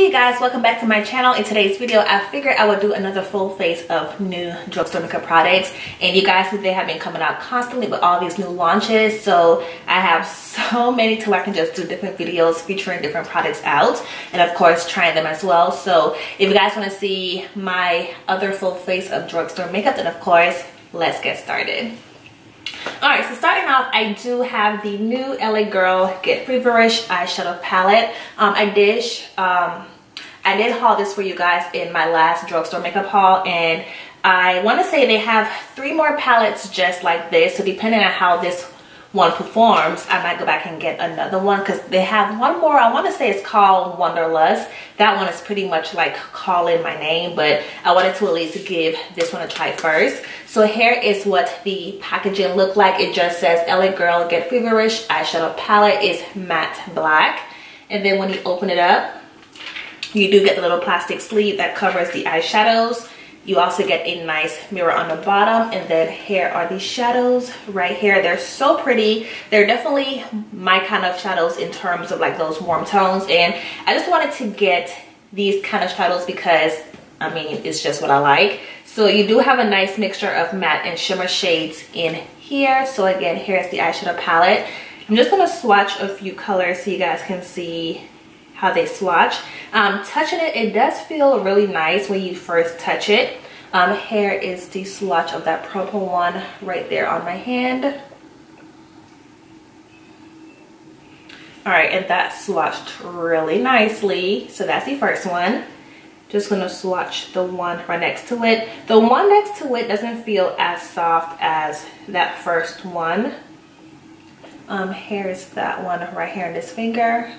Hey you guys, welcome back to my channel. In today's video I figured I would do another full face of new drugstore makeup products, and you guys, they have been coming out constantly with all these new launches, so I have so many till I can just do different videos featuring different products out, and of course trying them as well. So if you guys want to see my other full face of drugstore makeup, then of course let's get started. Alright, so starting off, I do have the new LA Girl Get Feverish eyeshadow palette. I did haul this for you guys in my last drugstore makeup haul, and I want to say they have 3 more palettes just like this, so depending on how this one performs, I might go back and get another one, because they have one more. I want to say it's called Wanderlust. That one is pretty much like calling my name, but I wanted to at least give this one a try first. So here is what the packaging looked like. It just says LA Girl Get Feverish eyeshadow palette is matte black, and then when you open it up, you do get the little plastic sleeve that covers the eyeshadows. You also get a nice mirror on the bottom, and then here are the shadows right here. They're so pretty. They're definitely my kind of shadows in terms of like those warm tones, and I just wanted to get these kind of shadows because I mean it's just what I like. So you do have a nice mixture of matte and shimmer shades in here. So again, here's the eyeshadow palette. I'm just gonna swatch a few colors so you guys can see how they swatch. Touching it, it does feel really nice when you first touch it. Here is the swatch of that purple one right there on my hand. All right, and that swatched really nicely. So that's the first one. Just gonna swatch the one right next to it. The one next to it doesn't feel as soft as that first one. Here's that one right here on this finger.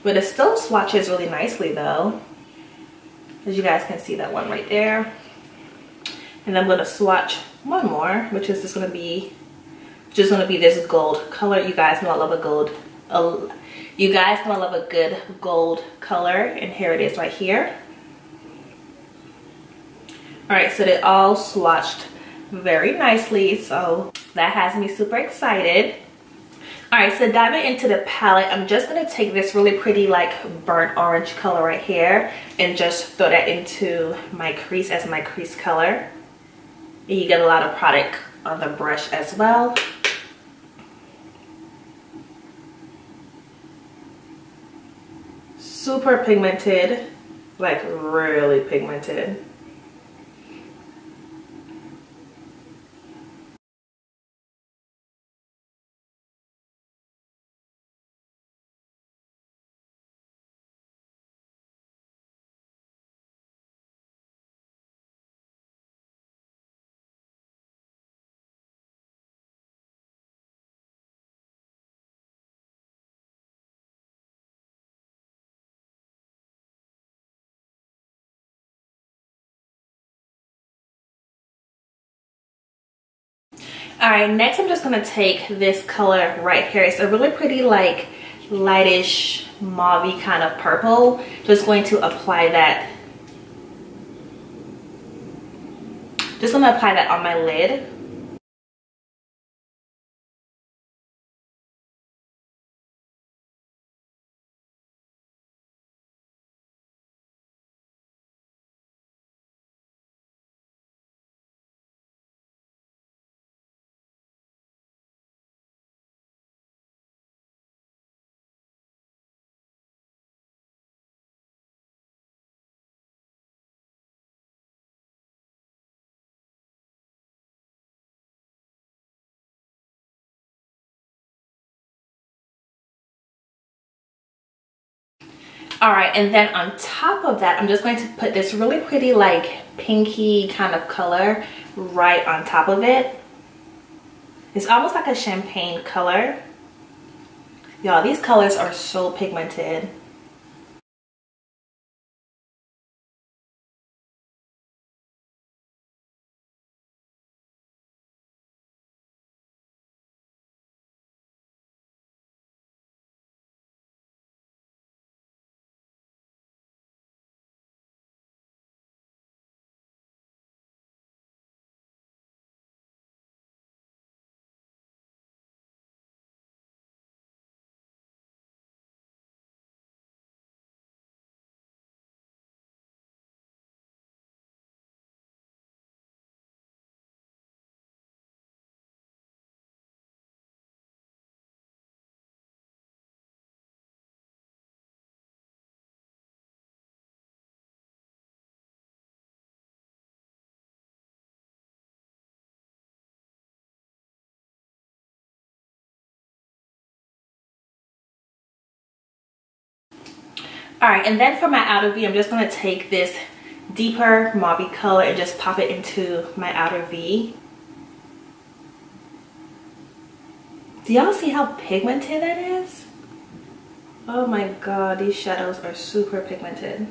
But it still swatches really nicely though, as you guys can see that one right there. And I'm gonna swatch one more, which is just gonna be this gold color. You guys know I love a gold. You guys know I love a good gold color, and here it is right here. All right, so they all swatched very nicely, so that has me super excited. All right, so diving into the palette, I'm just gonna take this really pretty like burnt orange color right here and just throw that into my crease as my crease color. And you get a lot of product on the brush as well. Super pigmented, like really pigmented. All right, next I'm just gonna take this color right here. It's a really pretty like lightish mauve-y kind of purple. Just going to apply that. Just gonna apply that on my lid. All right, and then on top of that, I'm just going to put this really pretty like pinky kind of color right on top of it. It's almost like a champagne color. Y'all, these colors are so pigmented. All right, and then for my outer V, I'm just gonna take this deeper mauve color and just pop it into my outer V. Do y'all see how pigmented that is? Oh my god, these shadows are super pigmented.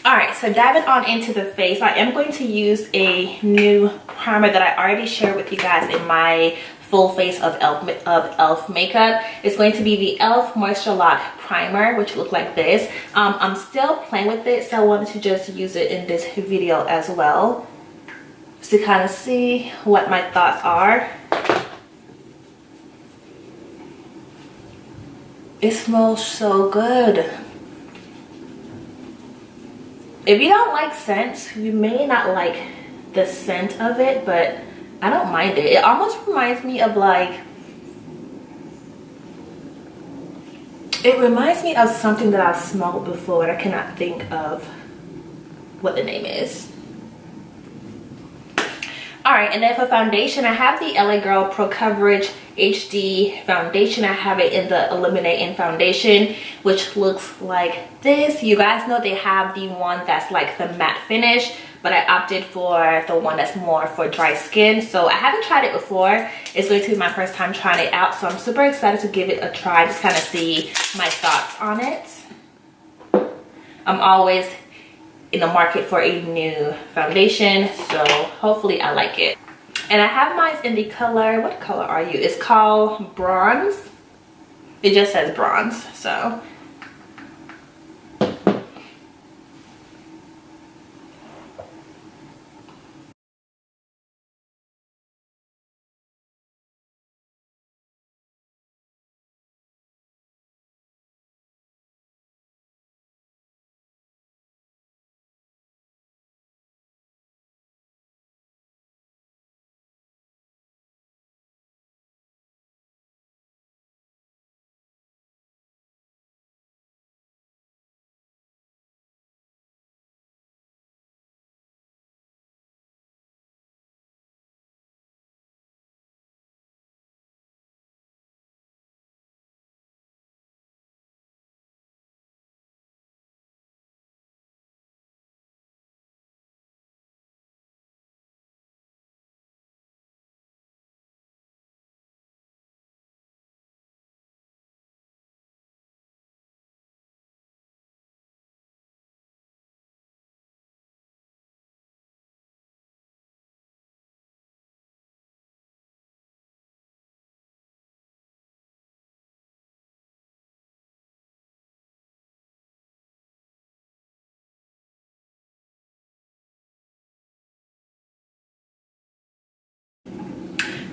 All right, so diving on into the face, I am going to use a new primer that I already shared with you guys in my full face of elf makeup. It's going to be the elf moisture lock primer, which look like this. I'm still playing with it, so I wanted to just use it in this video as well to kind of see what my thoughts are. It smells so good. If you don't like scents, you may not like the scent of it, but I don't mind it. It almost reminds me of like, it reminds me of something that I've smelled before and I cannot think of what the name is. All right, and then for foundation, I have the LA Girl Pro Coverage HD foundation. I have it in the Illuminating foundation, which looks like this. You guys know they have the one that's like the matte finish, but I opted for the one that's more for dry skin. So I haven't tried it before. It's going to be my first time trying it out, so I'm super excited to give it a try, just kind of see my thoughts on it. I'm always in the market for a new foundation, so hopefully I like it. And I have mine in the color, what color are you? It's called Bronze. It just says bronze, so.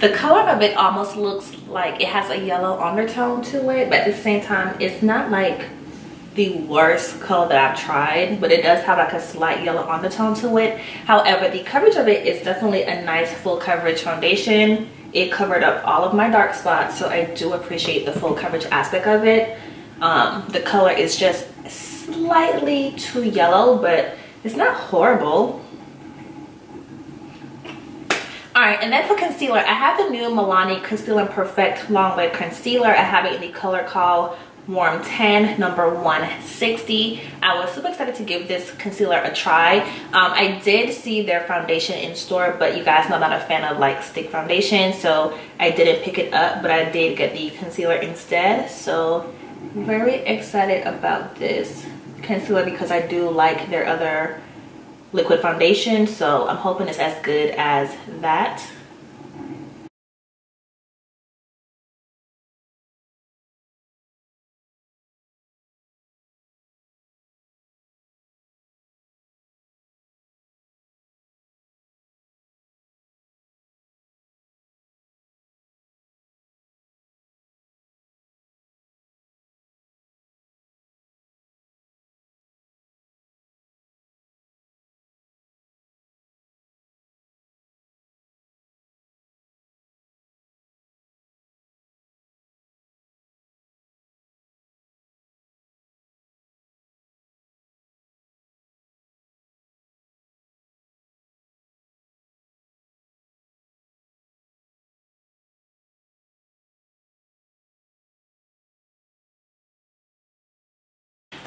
The color of it almost looks like it has a yellow undertone to it, but at the same time, it's not like the worst color that I've tried, but it does have like a slight yellow undertone to it. However, the coverage of it is definitely a nice full coverage foundation. It covered up all of my dark spots, so I do appreciate the full coverage aspect of it. The color is just slightly too yellow, but it's not horrible. All right, and then for concealer, I have the new Milani Conceal+Perfect Long Wear Concealer. I have it in the color called Warm 10, number 160. I was super excited to give this concealer a try. I did see their foundation in store, but you guys know I'm not a fan of like stick foundation, so I didn't pick it up, but I did get the concealer instead. So very excited about this concealer because I do like their other liquid foundation, so I'm hoping it's as good as that.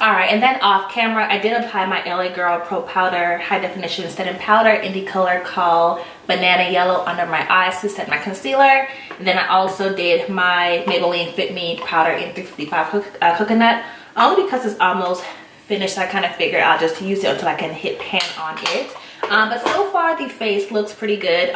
All right, and then off camera, I did apply my LA Girl Pro Powder High Definition Setting Powder in the color called Banana Yellow under my eyes to set my concealer. And then I also did my Maybelline Fit Me powder in 355 Coconut, only because it's almost finished. So I kind of figured I'll just use it until I can hit pan on it. But so far, the face looks pretty good.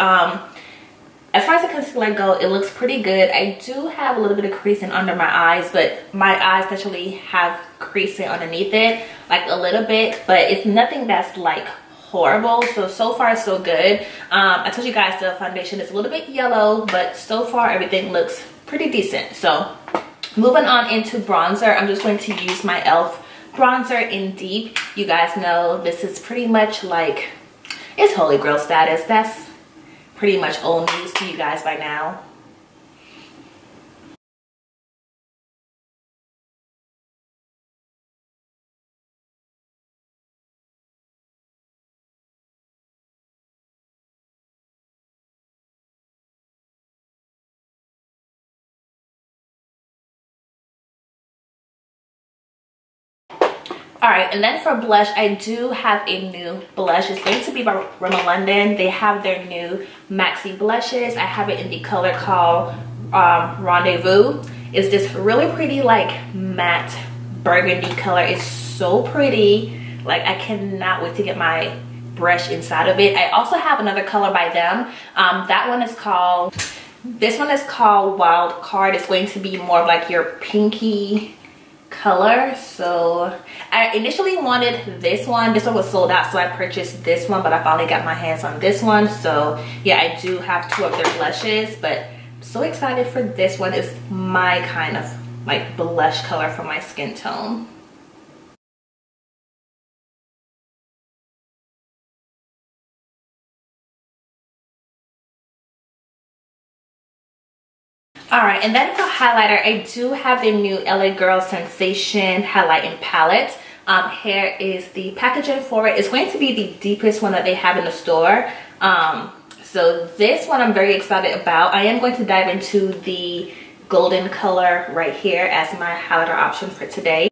As far as the concealer go, it looks pretty good. I do have a little bit of creasing under my eyes, but my eyes actually have creasing underneath it, like a little bit, but it's nothing that's like horrible. So far so good. I told you guys the foundation is a little bit yellow, but so far everything looks pretty decent. So moving on into bronzer, I'm just going to use my e.l.f. bronzer in Deep. You guys know this is pretty much like, it's holy grail status. That's pretty much old news to you guys by now. All right, and then for blush, I do have a new blush. It's going to be by Rimmel London. They have their new Maxi blushes. I have it in the color called Rendez-vous. It's this really pretty like matte burgundy color. It's so pretty. Like, I cannot wait to get my brush inside of it. I also have another color by them. This one is called Wild Card. It's going to be more of like your pinky color. So I initially wanted this one. This one was sold out, so I purchased this one, but I finally got my hands on this one. So yeah, I do have two of their blushes, but I'm so excited for this one. It's my kind of like blush color for my skin tone. All right, and then for highlighter, I do have the new LA Girl Sensation highlighting palette. Here is the packaging for it. It's going to be the deepest one that they have in the store. So this one I'm very excited about. I am going to dive into the golden color right here as my highlighter option for today.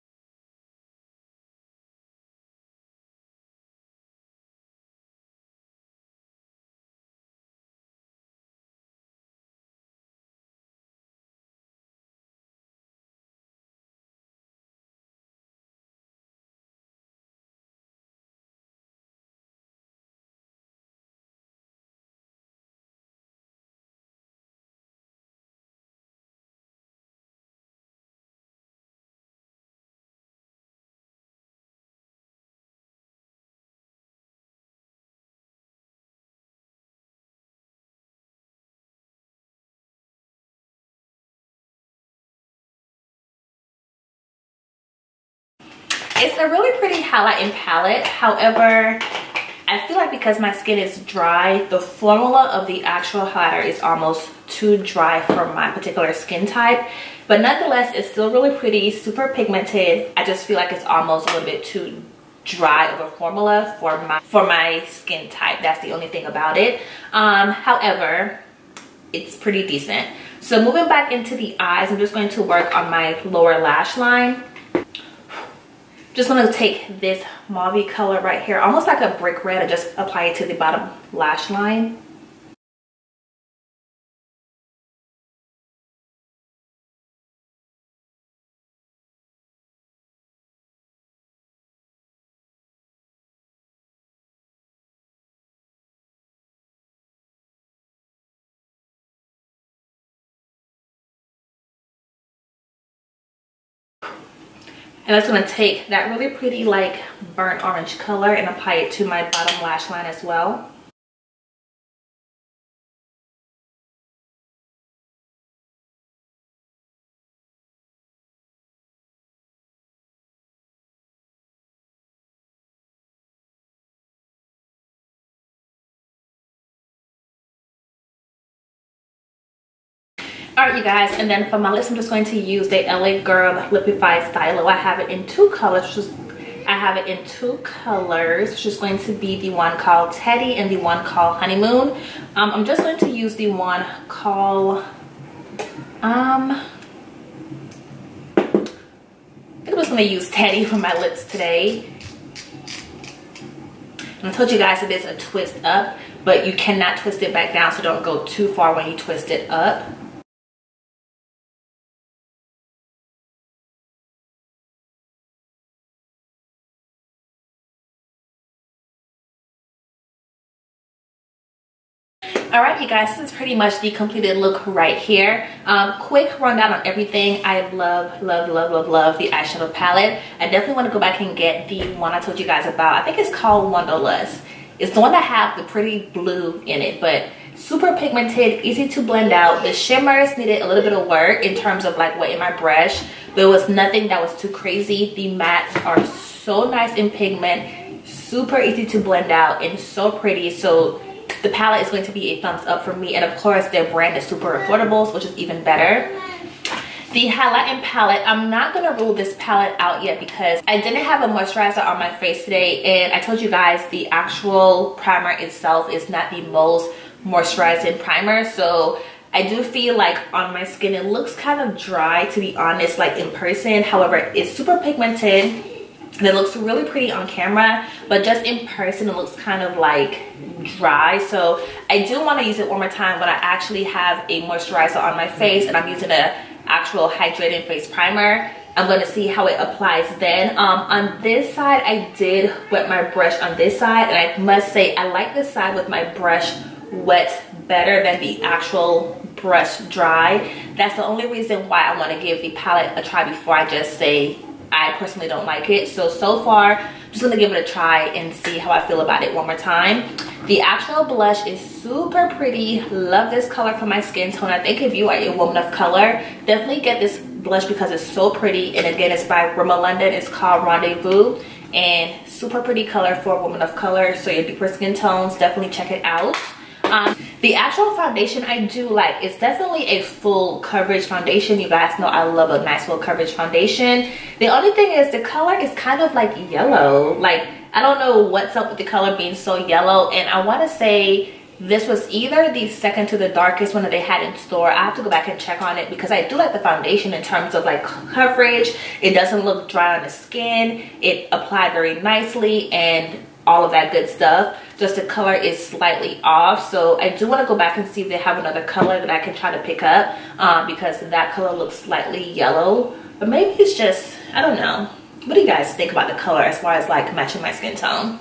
It's a really pretty highlighting palette. However, I feel like because my skin is dry, the formula of the actual highlighter is almost too dry for my particular skin type. But nonetheless, it's still really pretty, super pigmented. I just feel like it's almost a little bit too dry of a formula for my skin type. That's the only thing about it. However, it's pretty decent. So moving back into the eyes, I'm just going to work on my lower lash line. Just going to take this mauve color right here, almost like a brick red, and just apply it to the bottom lash line. And that's going to take that really pretty like burnt orange color and apply it to my bottom lash line as well. All right, you guys, and then for my lips, I'm just going to use the LA Girl Lippify Stylo. I have it in two colors, which is going to be the one called Teddy and the one called Honeymoon. I'm just going to use the one called, it was just gonna use Teddy for my lips today. And I told you guys it is a twist up, but you cannot twist it back down, so don't go too far when you twist it up. Alright you guys, this is pretty much the completed look right here. Quick rundown on everything. I love the eyeshadow palette. I definitely want to go back and get the one I told you guys about. I think it's called Wanderlust. It's the one that have the pretty blue in it, but super pigmented, easy to blend out. The shimmers needed a little bit of work in terms of like wetting my brush. There was nothing that was too crazy. The mattes are so nice in pigment, super easy to blend out, and so pretty. So the palette is going to be a thumbs up for me, and of course their brand is super affordable, which is even better. The highlighting palette, I'm not gonna rule this palette out yet because I didn't have a moisturizer on my face today, and I told you guys the actual primer itself is not the most moisturizing primer. So I do feel like on my skin it looks kind of dry, to be honest, like in person. However, it's super pigmented and it looks really pretty on camera, but just in person it looks kind of like dry. So I do want to use it one more time when I actually have a moisturizer on my face and I'm using a actual hydrating face primer. I'm going to see how it applies then. On this side I did wet my brush on this side, and I must say I like this side with my brush wet better than the actual brush dry. That's the only reason why I want to give the palette a try before I just say I personally don't like it. So far I'm just gonna give it a try and see how I feel about it one more time. The actual blush is super pretty. Love this color for my skin tone. I think if you are a woman of color, definitely get this blush because it's so pretty. And again, it's by Rimmel London. It's called Rendez-vous, and super pretty color for a woman of color. So your deeper skin tones, definitely check it out. The actual foundation I do like. It's definitely a full coverage foundation. You guys know I love a nice full coverage foundation. The only thing is the color is kind of like yellow. Like, I don't know what's up with the color being so yellow, and I want to say this was either the second to the darkest one that they had in store. I have to go back and check on it because I do like the foundation in terms of like coverage. It doesn't look dry on the skin. It applied very nicely and all of that good stuff. Just the color is slightly off, so I do want to go back and see if they have another color that I can try to pick up, because that color looks slightly yellow, but maybe it's just, I don't know. What do you guys think about the color as far as like matching my skin tone?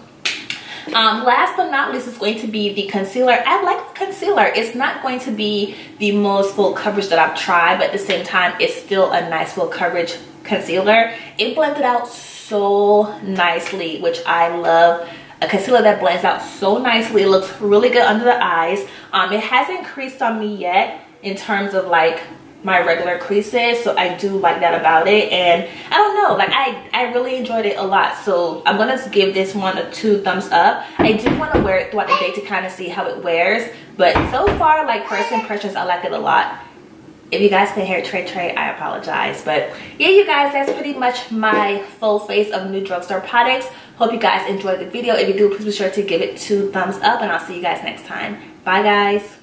Last but not least is going to be the concealer. I like the concealer. It's not going to be the most full coverage that I've tried, but at the same time it's still a nice full coverage concealer. It blended out so nicely, which I love. A concealer that blends out so nicely. It looks really good under the eyes. It hasn't creased on me yet in terms of like my regular creases, so I do like that about it. And I don't know, like I really enjoyed it a lot, so I'm gonna give this one a 2 thumbs up. I do want to wear it throughout the day to kind of see how it wears, but so far, like first impressions, I like it a lot. If you guys can hear Trey, I apologize. But yeah, you guys, that's pretty much my full face of new drugstore products. Hope you guys enjoyed the video. If you do, please be sure to give it 2 thumbs up, and I'll see you guys next time. Bye guys.